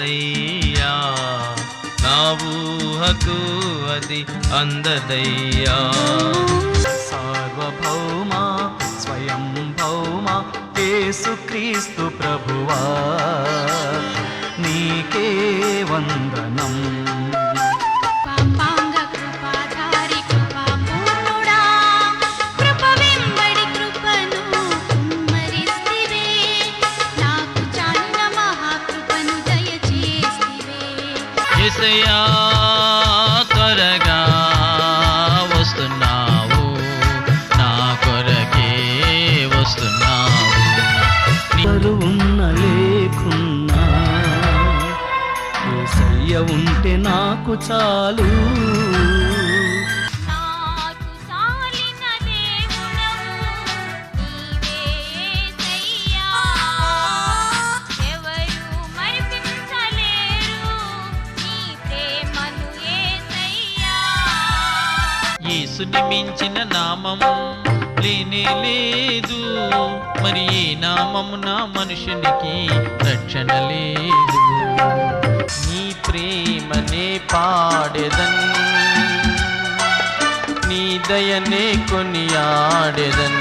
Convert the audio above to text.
యేసయ్యా, నా ఊహకు అది అందదయ్యా. సార్వభౌమ స్వయం భౌమ యేసుక్రీస్తు ప్రభువా, నీకే వందనం. యేసయ్యా, త్వరగా వస్తున్నావు, నా కొరకే వస్తున్నావు. ఉన్న లేకున్నా యేసయ్య ఉంటే నాకు చాలు. యేసుని మించిన నామము లేనే లేదు, మరి ఈ నామమున మనుషునికి రక్షణ లేదు. నీ ప్రేమనే పాడెదన్, నీ దయనే కొనియాడెదన్.